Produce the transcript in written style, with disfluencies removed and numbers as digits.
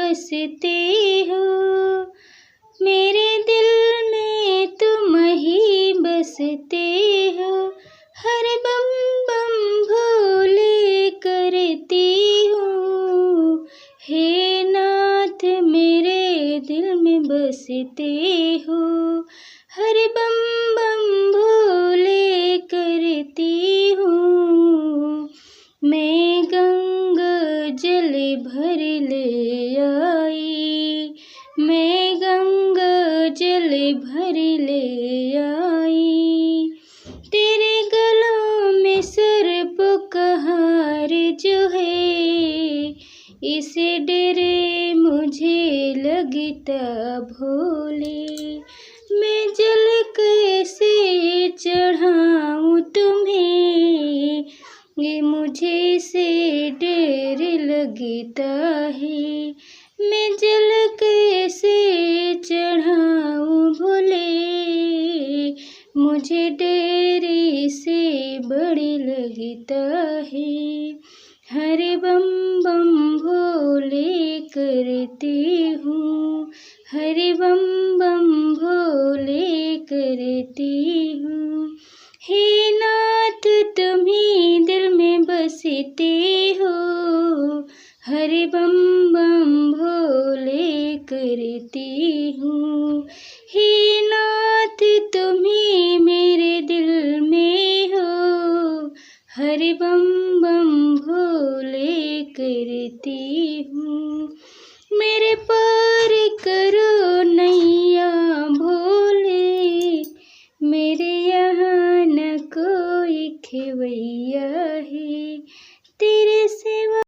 बसते हो, मेरे दिल में तुम ही बसते हो। हर बम बम भोले करती हूँ, हे नाथ मेरे दिल में बसते हो। हर बम बम भोले करती हूँ, मैं गंगा जल भर ले आई, मैं गंगा जल भर ले आई। तेरे गलों में सर्प का हार जो है, इसे डरे मुझे लगता भोले। मैं जल कैसे चढ़ाऊँ तुम्हें, ये मुझे से डर लगता है। मैं जल कैसे चढ़ाऊँ भोले, मुझे डर से बड़ी लगता है। हर बम बम भोले करती हूँ, हर बम बम भोले करती हूँ। हे नाथ तुम ही दिल में बसते हो, हर बम बम भोले करती हूँ। हे नाथ तुम ही मेरे दिल में हो, हर बम बम भोले करती हूँ। मेरे पार करो